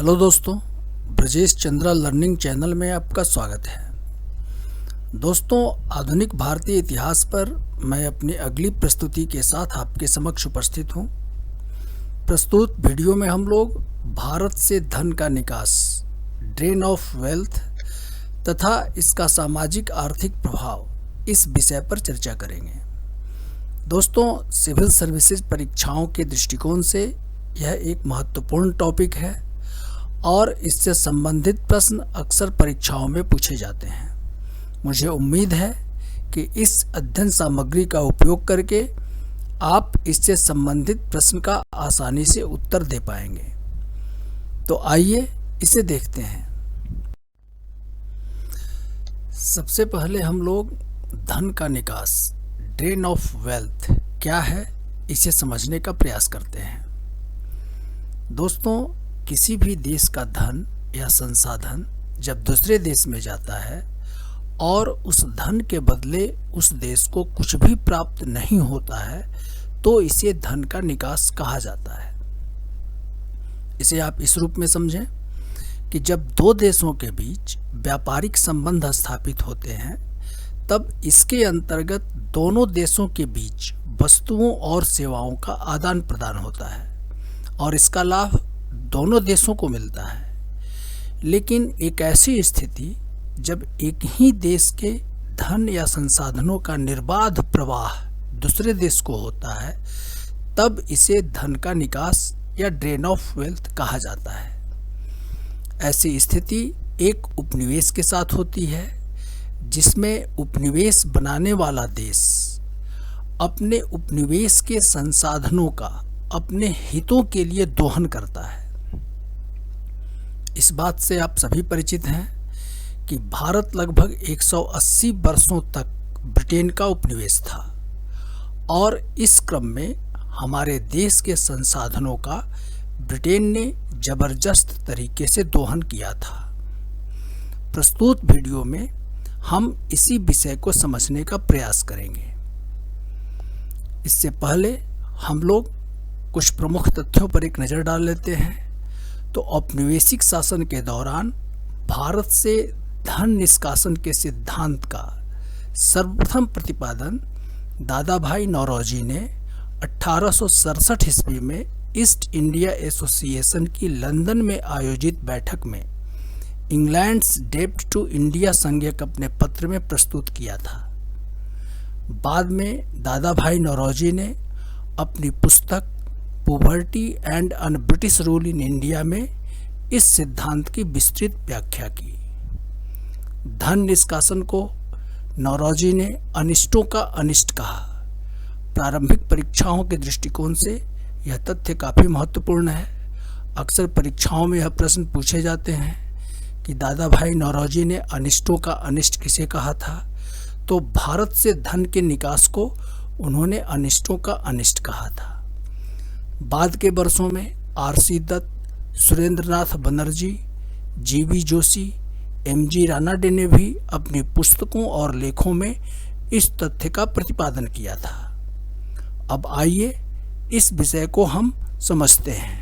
Hello दोस्तों, Brajesh Chandra learning channel में आपका स्वागत है। दोस्तों, आधुनिक भारतीय इतिहास पर मैं अपनी अगली प्रस्तुति के साथ आपके समक्ष उपस्थित हूँ। प्रस्तुत वीडियो में हम लोग भारत से धन का निकास, ड्रेन ऑफ वेल्थ तथा इसका सामाजिक आर्थिक प्रभाव, इस विषय पर चर्चा करेंगे। दोस्तों, सिविल सर्विसेज परीक्षाओं के दृष्टिकोण से यह एक महत्वपूर्ण टॉपिक है और इससे संबंधित प्रश्न अक्सर परीक्षाओं में पूछे जाते हैं। मुझे उम्मीद है कि इस अध्ययन सामग्री का उपयोग करके आप इससे संबंधित प्रश्न का आसानी से उत्तर दे पाएंगे। तो आइए इसे देखते हैं। सबसे पहले हम लोग धन का निकास, ड्रेन ऑफ वेल्थ क्या है, इसे समझने का प्रयास करते हैं। दोस्तों, किसी भी देश का धन या संसाधन जब दूसरे देश में जाता है और उस धन के बदले उस देश को कुछ भी प्राप्त नहीं होता है तो इसे धन का निकास कहा जाता है। इसे आप इस रूप में समझें कि जब दो देशों के बीच व्यापारिक संबंध स्थापित होते हैं तब इसके अंतर्गत दोनों देशों के बीच वस्तुओं और सेवाओं का आदान प्रदान होता है और इसका लाभ दोनों देशों को मिलता है। लेकिन एक ऐसी स्थिति जब एक ही देश के धन या संसाधनों का निर्बाध प्रवाह दूसरे देश को होता है तब इसे धन का निकास या ड्रेन ऑफ वेल्थ कहा जाता है। ऐसी स्थिति एक उपनिवेश के साथ होती है जिसमें उपनिवेश बनाने वाला देश अपने उपनिवेश के संसाधनों का अपने हितों के लिए दोहन करता है। इस बात से आप सभी परिचित हैं कि भारत लगभग 180 वर्षों तक ब्रिटेन का उपनिवेश था और इस क्रम में हमारे देश के संसाधनों का ब्रिटेन ने जबरदस्त तरीके से दोहन किया था। प्रस्तुत वीडियो में हम इसी विषय को समझने का प्रयास करेंगे। इससे पहले हम लोग कुछ प्रमुख तथ्यों पर एक नज़र डाल लेते हैं। तो औपनिवेशिक शासन के दौरान भारत से धन निष्कासन के सिद्धांत का सर्वप्रथम प्रतिपादन दादा भाई नौरोजी ने 1867 ईस्वी में ईस्ट इंडिया एसोसिएशन की लंदन में आयोजित बैठक में इंग्लैंड्स डेब्ट टू इंडिया संज्ञक अपने पत्र में प्रस्तुत किया था। बाद में दादा भाई नौरोजी ने अपनी पुस्तक poverty and un British rule in India में इस सिद्धांत की विस्तृत व्याख्या की। धन निष्कासन को नौरोजी ने अनिष्टों का अनिष्ट कहा। प्रारंभिक परीक्षाओं के दृष्टिकोण से यह तथ्य काफ़ी महत्वपूर्ण है। अक्सर परीक्षाओं में यह प्रश्न पूछे जाते हैं कि दादा भाई नौरोजी ने अनिष्टों का अनिष्ट किसे कहा था, तो भारत से धन के निकास को उन्होंने अनिष्टों का अनिष्ट कहा था। बाद के वर्षों में R C. Dutt, Surendranath Banerjee, G V. Joshi, M G. Ranade ने भी अपनी पुस्तकों और लेखों में इस तथ्य का प्रतिपादन किया था। अब आइए इस विषय को हम समझते हैं।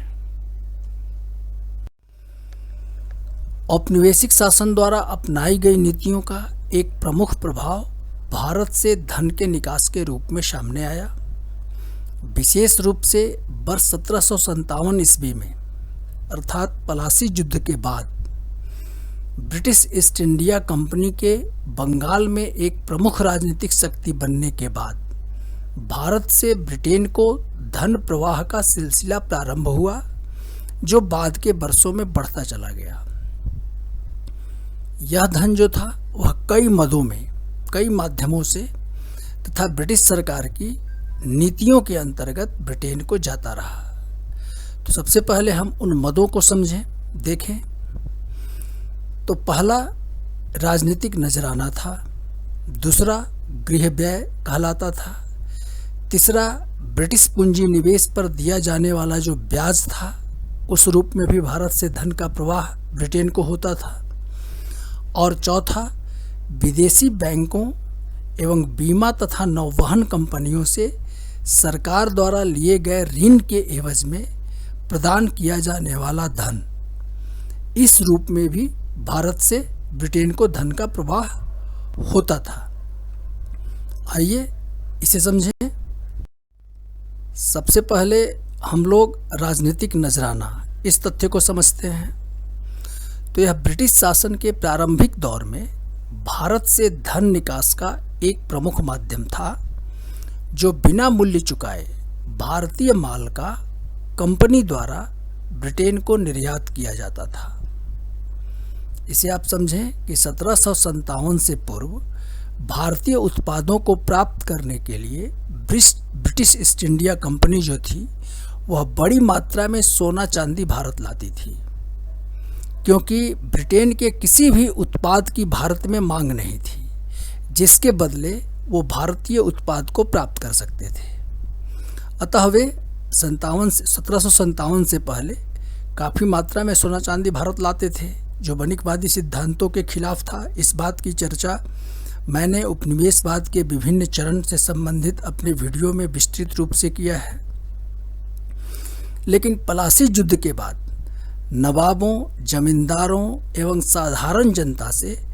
औपनिवेशिक शासन द्वारा अपनाई गई नीतियों का एक प्रमुख प्रभाव भारत से धन के निकास के रूप में सामने आया। विशेष रूप से वर्ष 1757 ईस्वी में अर्थात पलासी युद्ध के बाद ब्रिटिश ईस्ट इंडिया कंपनी के बंगाल में एक प्रमुख राजनीतिक शक्ति बनने के बाद भारत से ब्रिटेन को धन प्रवाह का सिलसिला प्रारंभ हुआ जो बाद के वर्षों में बढ़ता चला गया। यह धन जो था वह कई मदों में, कई माध्यमों से तथा ब्रिटिश सरकार की नीतियों के अंतर्गत ब्रिटेन को जाता रहा। तो सबसे पहले हम उन मदों को समझें, देखें। तो पहला राजनीतिक नजराना था, दूसरा गृह व्यय कहलाता था, तीसरा ब्रिटिश पूंजी निवेश पर दिया जाने वाला जो ब्याज था उस रूप में भी भारत से धन का प्रवाह ब्रिटेन को होता था, और चौथा विदेशी बैंकों एवं बीमा तथा नौवहन कंपनियों से सरकार द्वारा लिए गए ऋण के एवज में प्रदान किया जाने वाला धन। इस रूप में भी भारत से ब्रिटेन को धन का प्रवाह होता था। आइए इसे समझें। सबसे पहले हम लोग राजनीतिक नजराना इस तथ्य को समझते हैं। तो यह ब्रिटिश शासन के प्रारंभिक दौर में भारत से धन निकास का एक प्रमुख माध्यम था, जो बिना मूल्य चुकाए भारतीय माल का कंपनी द्वारा ब्रिटेन को निर्यात किया जाता था। इसे आप समझें कि 1757 से पूर्व भारतीय उत्पादों को प्राप्त करने के लिए ब्रिटिश ईस्ट इंडिया कंपनी जो थी वह बड़ी मात्रा में सोना चांदी भारत लाती थी, क्योंकि ब्रिटेन के किसी भी उत्पाद की भारत में मांग नहीं थी, जिसके बदले वो भारतीय उत्पाद को प्राप्त कर सकते थे। अतः वे 1757 से पहले काफ़ी मात्रा में सोना चांदी भारत लाते थे, जो वणिकवादी सिद्धांतों के खिलाफ था। इस बात की चर्चा मैंने उपनिवेशवाद के विभिन्न चरण से संबंधित अपने वीडियो में विस्तृत रूप से किया है। लेकिन पलासी युद्ध के बाद नवाबों, जमींदारों एवं साधारण जनता से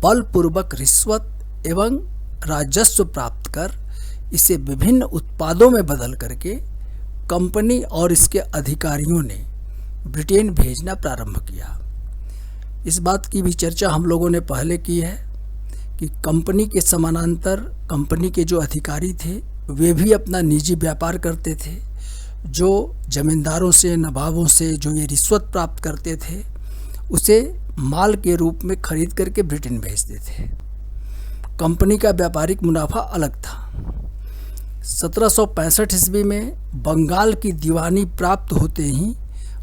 बलपूर्वक रिश्वत एवं राजस्व प्राप्त कर इसे विभिन्न उत्पादों में बदल करके कंपनी और इसके अधिकारियों ने ब्रिटेन भेजना प्रारंभ किया। इस बात की भी चर्चा हम लोगों ने पहले की है कि कंपनी के समानांतर कंपनी के जो अधिकारी थे वे भी अपना निजी व्यापार करते थे। जो जमींदारों से, नवाबों से जो ये रिश्वत प्राप्त करते थे उसे माल के रूप में खरीद करके ब्रिटेन भेजते थे। कंपनी का व्यापारिक मुनाफा अलग था। 1765 ईस्वी में बंगाल की दीवानी प्राप्त होते ही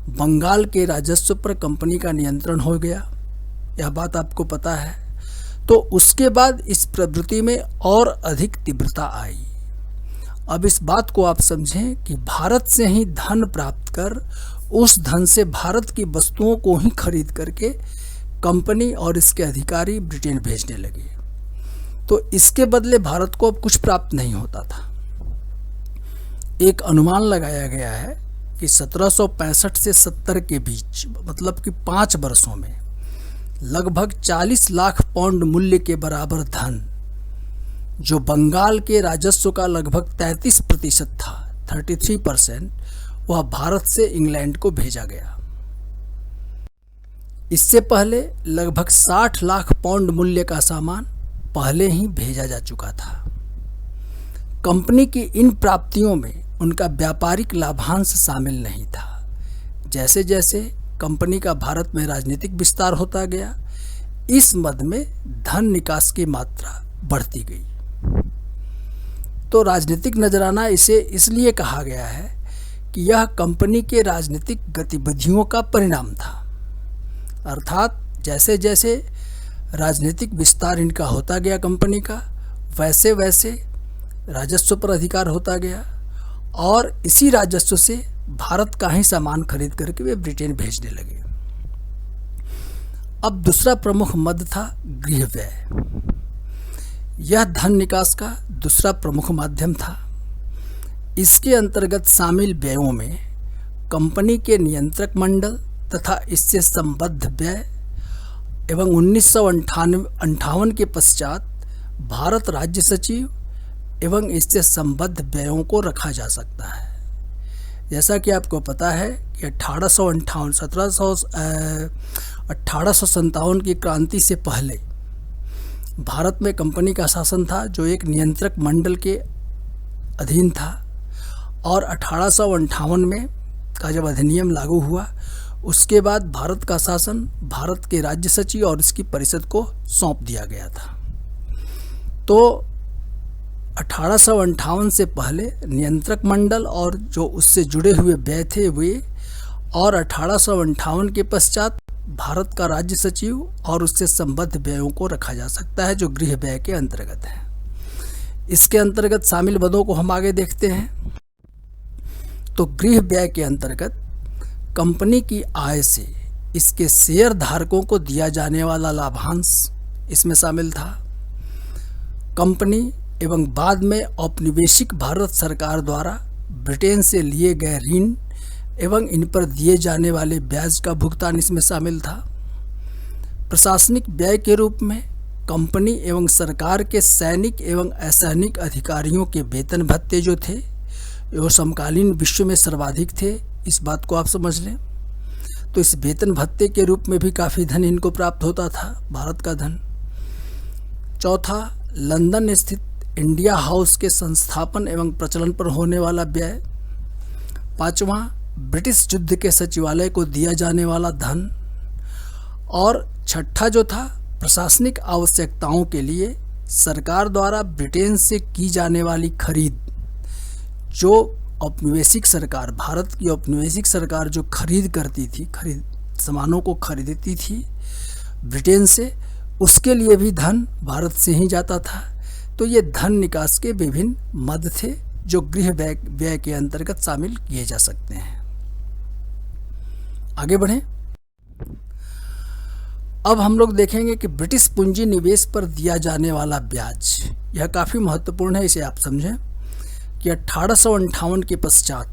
बंगाल के राजस्व पर कंपनी का नियंत्रण हो गया। यह बात आपको पता है। तो उसके बाद इस प्रवृत्ति में और अधिक तीव्रता आई। अब इस बात को आप समझें कि भारत से ही धन प्राप्त कर उस धन से भारत की वस्तुओं को ही खरीद करके कंपनी और इसके अधिकारी ब्रिटेन भेजने लगे। तो इसके बदले भारत को अब कुछ प्राप्त नहीं होता था। एक अनुमान लगाया गया है कि 1765 से 70 के बीच, मतलब कि 5 वर्षों में लगभग 40 लाख पाउंड मूल्य के बराबर धन, जो बंगाल के राजस्व का लगभग 33% था, 33%, वह भारत से इंग्लैंड को भेजा गया। इससे पहले लगभग 60 लाख पाउंड मूल्य का सामान पहले ही भेजा जा चुका था। कंपनी की इन प्राप्तियों में उनका व्यापारिक लाभांश शामिल नहीं था। जैसे जैसे कंपनी का भारत में राजनीतिक विस्तार होता गया, इस मद में धन निकास की मात्रा बढ़ती गई। तो राजनीतिक नजराना इसे इसलिए कहा गया है कि यह कंपनी के राजनीतिक गतिविधियों का परिणाम था। अर्थात जैसे जैसे राजनीतिक विस्तार इनका होता गया कंपनी का, वैसे वैसे राजस्व पर अधिकार होता गया और इसी राजस्व से भारत का ही सामान खरीद करके वे ब्रिटेन भेजने लगे। अब दूसरा प्रमुख मद था गृह व्यय। यह धन निकास का दूसरा प्रमुख माध्यम था। इसके अंतर्गत शामिल व्ययों में कंपनी के नियंत्रक मंडल तथा इससे संबद्ध व्यय एवं 1958 के पश्चात भारत राज्य सचिव एवं इससे संबद्ध व्ययों को रखा जा सकता है। जैसा कि आपको पता है कि 1857 की क्रांति से पहले भारत में कंपनी का शासन था, जो एक नियंत्रक मंडल के अधीन था, और 1858 में का जब अधिनियम लागू हुआ उसके बाद भारत का शासन भारत के राज्य सचिव और इसकी परिषद को सौंप दिया गया था। तो 1858 से पहले नियंत्रक मंडल और जो उससे जुड़े हुए व्यय थे वे, और 1858 के पश्चात भारत का राज्य सचिव और उससे संबद्ध व्ययों को रखा जा सकता है, जो गृह व्यय के अंतर्गत है। इसके अंतर्गत शामिल पदों को हम आगे देखते हैं। तो गृह व्यय के अंतर्गत कंपनी की आय से इसके शेयर धारकों को दिया जाने वाला लाभांश इसमें शामिल था। कंपनी एवं बाद में औपनिवेशिक भारत सरकार द्वारा ब्रिटेन से लिए गए ऋण एवं इन पर दिए जाने वाले ब्याज का भुगतान इसमें शामिल था। प्रशासनिक व्यय के रूप में कंपनी एवं सरकार के सैनिक एवं असैनिक अधिकारियों के वेतन भत्ते जो थे वो समकालीन विश्व में सर्वाधिक थे, इस बात को आप समझ लें। तो इस वेतन भत्ते के रूप में भी काफ़ी धन इनको प्राप्त होता था, भारत का धन। चौथा, लंदन स्थित इंडिया हाउस के संस्थापन एवं प्रचलन पर होने वाला व्यय। पांचवा, ब्रिटिश युद्ध के सचिवालय को दिया जाने वाला धन। और छठा जो था, प्रशासनिक आवश्यकताओं के लिए सरकार द्वारा ब्रिटेन से की जाने वाली खरीद, जो औपनिवेशिक सरकार, भारत की औपनिवेशिक सरकार जो खरीद करती थी, सामानों को खरीदती थी ब्रिटेन से, उसके लिए भी धन भारत से ही जाता था। तो ये धन निकास के विभिन्न मद थे जो गृह व्यय के अंतर्गत शामिल किए जा सकते हैं। आगे बढ़ें। अब हम लोग देखेंगे कि ब्रिटिश पूंजी निवेश पर दिया जाने वाला ब्याज, यह काफ़ी महत्वपूर्ण है, इसे आप समझें कि 1858 के पश्चात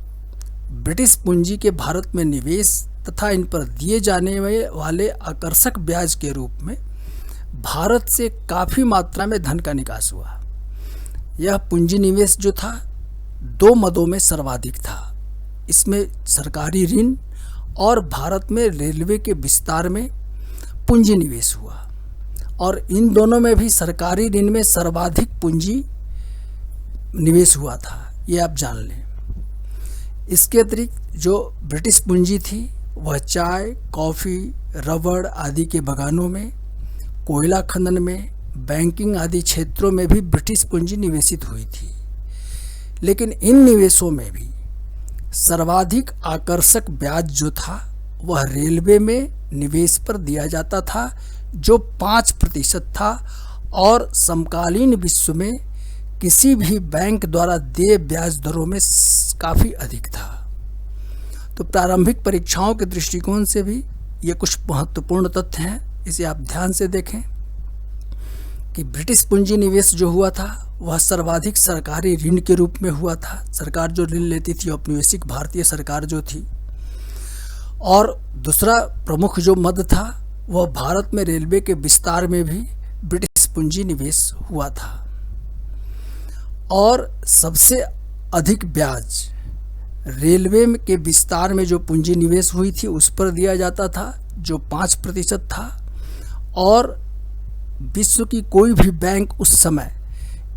ब्रिटिश पूंजी के भारत में निवेश तथा इन पर दिए जाने वाले आकर्षक ब्याज के रूप में भारत से काफ़ी मात्रा में धन का निकास हुआ। यह पूंजी निवेश जो था 2 मदों में सर्वाधिक था। इसमें सरकारी ऋण और भारत में रेलवे के विस्तार में पूंजी निवेश हुआ, और इन दोनों में भी सरकारी ऋण में सर्वाधिक पूंजी निवेश हुआ था, ये आप जान लें। इसके अतिरिक्त जो ब्रिटिश पूंजी थी वह चाय, कॉफ़ी, रबड़ आदि के बागानों में, कोयला खनन में, बैंकिंग आदि क्षेत्रों में भी ब्रिटिश पूंजी निवेशित हुई थी। लेकिन इन निवेशों में भी सर्वाधिक आकर्षक ब्याज जो था वह रेलवे में निवेश पर दिया जाता था, जो 5% था, और समकालीन विश्व में किसी भी बैंक द्वारा देय ब्याज दरों में काफ़ी अधिक था। तो प्रारंभिक परीक्षाओं के दृष्टिकोण से भी ये कुछ महत्वपूर्ण तथ्य हैं, इसे आप ध्यान से देखें कि ब्रिटिश पूंजी निवेश जो हुआ था वह सर्वाधिक सरकारी ऋण के रूप में हुआ था। सरकार जो ऋण लेती थी, औपनिवेशिक भारतीय सरकार जो थी। और दूसरा प्रमुख जो मद था वह भारत में रेलवे के विस्तार में भी ब्रिटिश पूंजी निवेश हुआ था। और सबसे अधिक ब्याज रेलवे के विस्तार में जो पूंजी निवेश हुई थी उस पर दिया जाता था, जो 5% था। और विश्व की कोई भी बैंक उस समय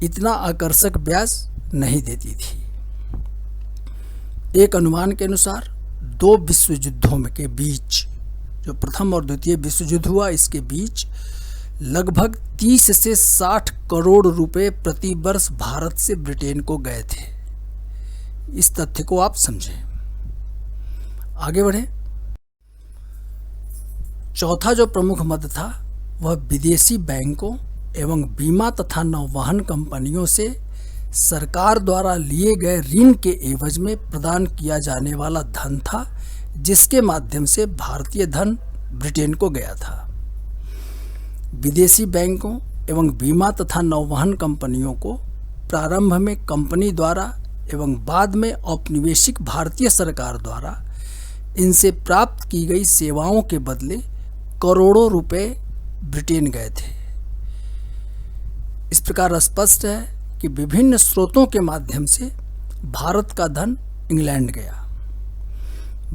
इतना आकर्षक ब्याज नहीं देती थी। एक अनुमान के अनुसार 2 विश्व युद्धों के बीच, जो प्रथम और द्वितीय विश्व युद्ध हुआ, इसके बीच लगभग 30 से 60 करोड़ रुपए प्रति वर्ष भारत से ब्रिटेन को गए थे। इस तथ्य को आप समझें। आगे बढ़ें। चौथा जो प्रमुख मद था वह विदेशी बैंकों एवं बीमा तथा नौवहन कंपनियों से सरकार द्वारा लिए गए ऋण के एवज में प्रदान किया जाने वाला धन था, जिसके माध्यम से भारतीय धन ब्रिटेन को गया था। विदेशी बैंकों एवं बीमा तथा नौवहन कंपनियों को प्रारंभ में कंपनी द्वारा एवं बाद में औपनिवेशिक भारतीय सरकार द्वारा इनसे प्राप्त की गई सेवाओं के बदले करोड़ों रुपए ब्रिटेन गए थे। इस प्रकार स्पष्ट है कि विभिन्न स्रोतों के माध्यम से भारत का धन इंग्लैंड गया।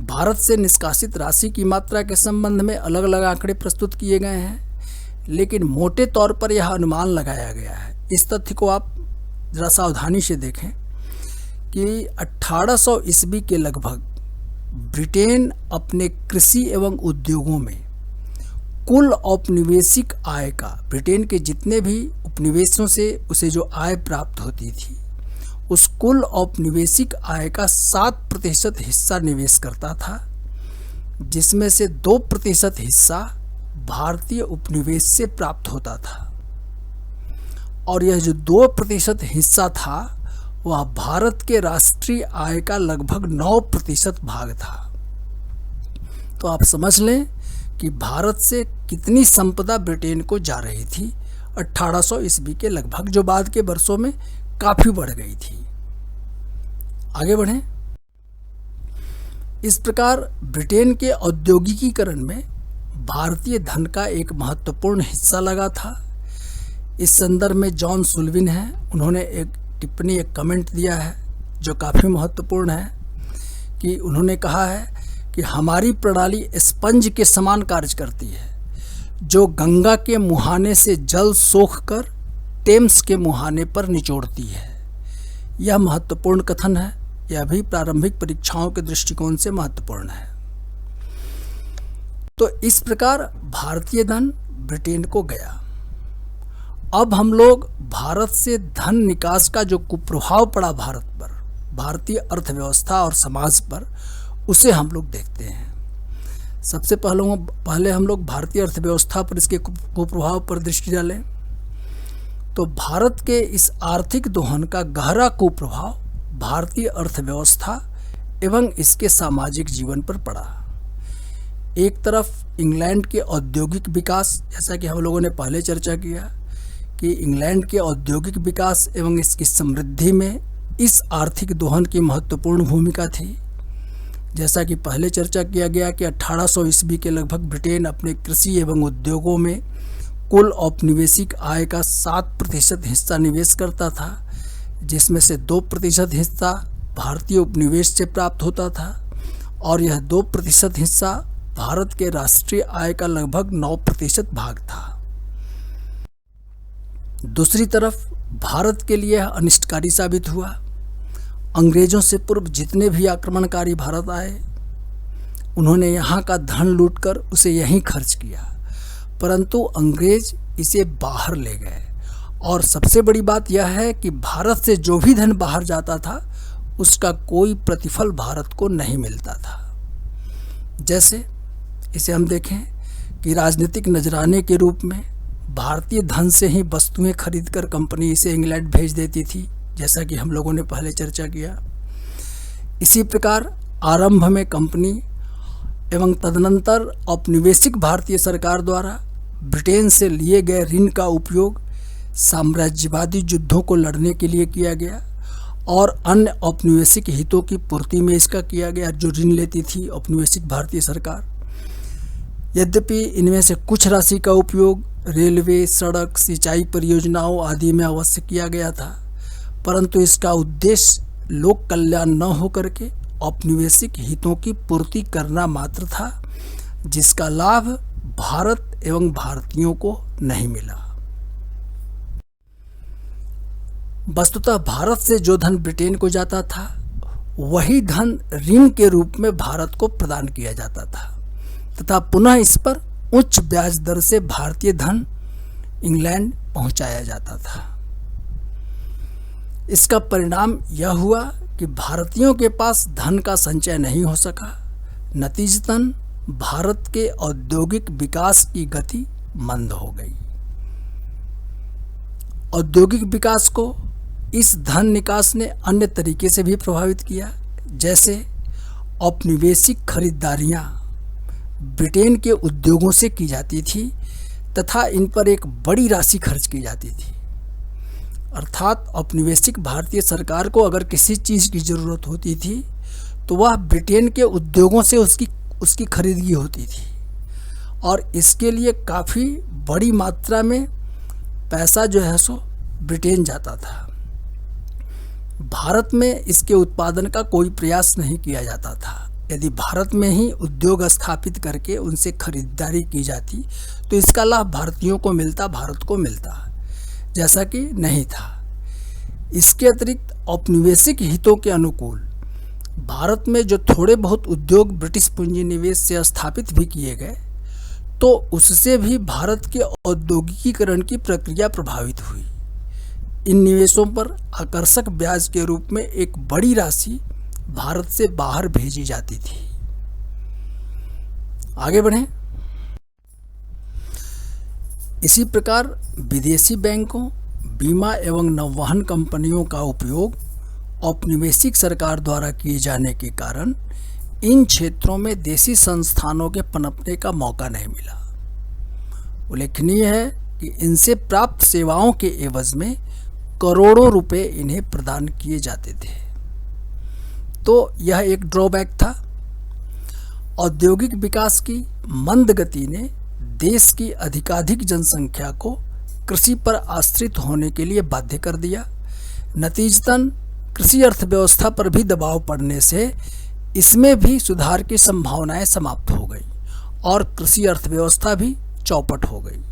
भारत से निष्कासित राशि की मात्रा के संबंध में अलग अलग आंकड़े प्रस्तुत किए गए हैं, लेकिन मोटे तौर पर यह अनुमान लगाया गया है। इस तथ्य को आप जरा सावधानी से देखें कि 1800 ईस्वी के लगभग ब्रिटेन अपने कृषि एवं उद्योगों में कुल औपनिवेशिक आय का, ब्रिटेन के जितने भी उपनिवेशों से उसे जो आय प्राप्त होती थी उस कुल औपनिवेशिक आय का 7% हिस्सा निवेश करता था, जिसमें से 2% हिस्सा भारतीय उपनिवेश से प्राप्त होता था। और यह जो 2% हिस्सा था वह भारत के राष्ट्रीय आय का लगभग 9% भाग था। तो आप समझ लें कि भारत से कितनी संपदा ब्रिटेन को जा रही थी 1800 ईस्वी के लगभग, जो बाद के वर्षों में काफ़ी बढ़ गई थी। आगे बढ़ें। इस प्रकार ब्रिटेन के औद्योगिकीकरण में भारतीय धन का एक महत्वपूर्ण हिस्सा लगा था। इस संदर्भ में जॉन सुल्विन है, उन्होंने एक टिप्पणी, एक कमेंट दिया है जो काफ़ी महत्वपूर्ण है, कि उन्होंने कहा है कि हमारी प्रणाली स्पंज के समान कार्य करती है, जो गंगा के मुहाने से जल सोख कर टेम्स के मुहाने पर निचोड़ती है। यह महत्वपूर्ण कथन है, यह भी प्रारंभिक परीक्षाओं के दृष्टिकोण से महत्वपूर्ण है। तो इस प्रकार भारतीय धन ब्रिटेन को गया। अब हम लोग भारत से धन निकास का जो कुप्रभाव पड़ा भारत पर, भारतीय अर्थव्यवस्था और समाज पर, उसे हम लोग देखते हैं। सबसे पहले हम लोग भारतीय अर्थव्यवस्था पर इसके कुप्रभाव पर दृष्टि डालें तो भारत के इस आर्थिक दोहन का गहरा कुप्रभाव भारतीय अर्थव्यवस्था एवं इसके सामाजिक जीवन पर पड़ा। एक तरफ इंग्लैंड के औद्योगिक विकास, जैसा कि हम लोगों ने पहले चर्चा किया कि इंग्लैंड के औद्योगिक विकास एवं इसकी समृद्धि में इस आर्थिक दोहन की महत्वपूर्ण भूमिका थी। जैसा कि पहले चर्चा किया गया कि 1800 ईस्वी के लगभग ब्रिटेन अपने कृषि एवं उद्योगों में कुल औपनिवेशिक आय का 7% हिस्सा निवेश करता था, जिसमें से 2% हिस्सा भारतीय उपनिवेश से प्राप्त होता था और यह 2% हिस्सा भारत के राष्ट्रीय आय का लगभग 9% भाग था। दूसरी तरफ भारत के लिए अनिष्टकारी साबित हुआ। अंग्रेजों से पूर्व जितने भी आक्रमणकारी भारत आए, उन्होंने यहाँ का धन लूटकर उसे यहीं खर्च किया, परंतु अंग्रेज इसे बाहर ले गए। और सबसे बड़ी बात यह है कि भारत से जो भी धन बाहर जाता था उसका कोई प्रतिफल भारत को नहीं मिलता था। जैसे इसे हम देखें कि राजनीतिक नजराने के रूप में भारतीय धन से ही वस्तुएं खरीदकर कंपनी इसे इंग्लैंड भेज देती थी, जैसा कि हम लोगों ने पहले चर्चा किया। इसी प्रकार आरंभ में कंपनी एवं तदनंतर औपनिवेशिक भारतीय सरकार द्वारा ब्रिटेन से लिए गए ऋण का उपयोग साम्राज्यवादी युद्धों को लड़ने के लिए किया गया और अन्य औपनिवेशिक हितों की पूर्ति में इसका किया गया, जो ऋण लेती थी औपनिवेशिक भारतीय सरकार। यद्यपि इनमें से कुछ राशि का उपयोग रेलवे, सड़क, सिंचाई परियोजनाओं आदि में अवश्य किया गया था, परंतु इसका उद्देश्य लोक कल्याण न होकर के औपनिवेशिक हितों की पूर्ति करना मात्र था, जिसका लाभ भारत एवं भारतीयों को नहीं मिला। वस्तुतः भारत से जो धन ब्रिटेन को जाता था वही धन ऋण के रूप में भारत को प्रदान किया जाता था तथा पुनः इस पर उच्च ब्याज दर से भारतीय धन इंग्लैंड पहुंचाया जाता था। इसका परिणाम यह हुआ कि भारतीयों के पास धन का संचय नहीं हो सका। नतीजतन भारत के औद्योगिक विकास की गति मंद हो गई। औद्योगिक विकास को इस धन निकास ने अन्य तरीके से भी प्रभावित किया, जैसे औपनिवेशिक खरीदारियां ब्रिटेन के उद्योगों से की जाती थी तथा इन पर एक बड़ी राशि खर्च की जाती थी। अर्थात औपनिवेशिक भारतीय सरकार को अगर किसी चीज़ की ज़रूरत होती थी तो वह ब्रिटेन के उद्योगों से उसकी खरीदगी होती थी और इसके लिए काफ़ी बड़ी मात्रा में पैसा जो है सो ब्रिटेन जाता था। भारत में इसके उत्पादन का कोई प्रयास नहीं किया जाता था। यदि भारत में ही उद्योग स्थापित करके उनसे खरीदारी की जाती तो इसका लाभ भारतीयों को मिलता, भारत को मिलता, जैसा कि नहीं था। इसके अतिरिक्त औपनिवेशिक हितों के अनुकूल भारत में जो थोड़े बहुत उद्योग ब्रिटिश पूंजी निवेश से स्थापित भी किए गए तो उससे भी भारत के औद्योगिकीकरण की प्रक्रिया प्रभावित हुई। इन निवेशों पर आकर्षक ब्याज के रूप में एक बड़ी राशि भारत से बाहर भेजी जाती थी। आगे बढ़ें। इसी प्रकार विदेशी बैंकों, बीमा एवं नौवहन कंपनियों का उपयोग औपनिवेशिक सरकार द्वारा किए जाने के कारण इन क्षेत्रों में देशी संस्थानों के पनपने का मौका नहीं मिला। उल्लेखनीय है कि इनसे प्राप्त सेवाओं के एवज में करोड़ों रुपए इन्हें प्रदान किए जाते थे। तो यह एक ड्रॉबैक था औद्योगिक विकास की मंद गति ने देश की अधिकाधिक जनसंख्या को कृषि पर आश्रित होने के लिए बाध्य कर दिया। नतीजतन कृषि अर्थव्यवस्था पर भी दबाव पड़ने से इसमें भी सुधार की संभावनाएं समाप्त हो गई और कृषि अर्थव्यवस्था भी चौपट हो गई।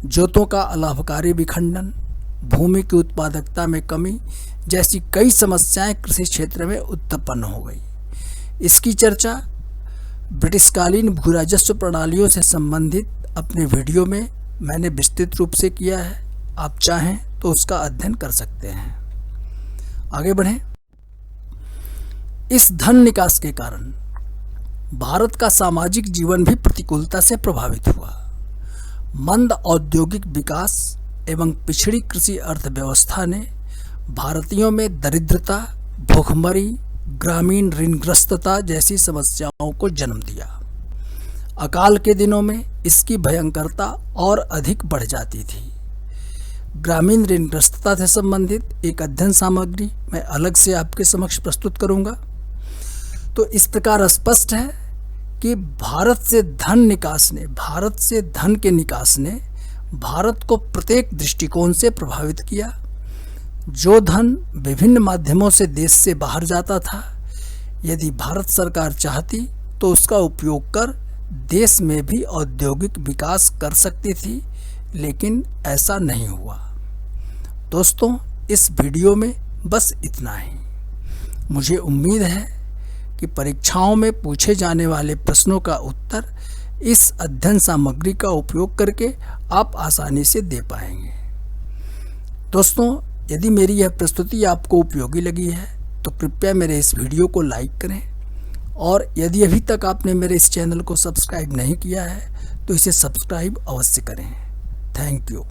जोतों का अलाभकारी विखंडन, भूमि की उत्पादकता में कमी जैसी कई समस्याएं कृषि क्षेत्र में उत्पन्न हो गई। इसकी चर्चा ब्रिटिशकालीन भू राजस्व प्रणालियों से संबंधित अपने वीडियो में मैंने विस्तृत रूप से किया है। आप चाहें तो उसका अध्ययन कर सकते हैं। आगे बढ़ें। इस धन निकास के कारण भारत का सामाजिक जीवन भी प्रतिकूलता से प्रभावित हुआ। मंद औद्योगिक विकास एवं पिछड़ी कृषि अर्थव्यवस्था ने भारतीयों में दरिद्रता, भूखमरी, ग्रामीण ऋणग्रस्तता जैसी समस्याओं को जन्म दिया। अकाल के दिनों में इसकी भयंकरता और अधिक बढ़ जाती थी। ग्रामीण ऋणग्रस्तता से संबंधित एक अध्ययन सामग्री मैं अलग से आपके समक्ष प्रस्तुत करूंगा। तो इस प्रकार स्पष्ट है कि भारत से धन के निकास ने भारत को प्रत्येक दृष्टिकोण से प्रभावित किया। जो धन विभिन्न माध्यमों से देश से बाहर जाता था, यदि भारत सरकार चाहती तो उसका उपयोग कर देश में भी औद्योगिक विकास कर सकती थी, लेकिन ऐसा नहीं हुआ। दोस्तों, इस वीडियो में बस इतना ही। मुझे उम्मीद है कि परीक्षाओं में पूछे जाने वाले प्रश्नों का उत्तर इस अध्ययन सामग्री का उपयोग करके आप आसानी से दे पाएंगे। दोस्तों, यदि मेरी यह प्रस्तुति आपको उपयोगी लगी है तो कृपया मेरे इस वीडियो को लाइक करें, और यदि अभी तक आपने मेरे इस चैनल को सब्सक्राइब नहीं किया है तो इसे सब्सक्राइब अवश्य करें। Thank you.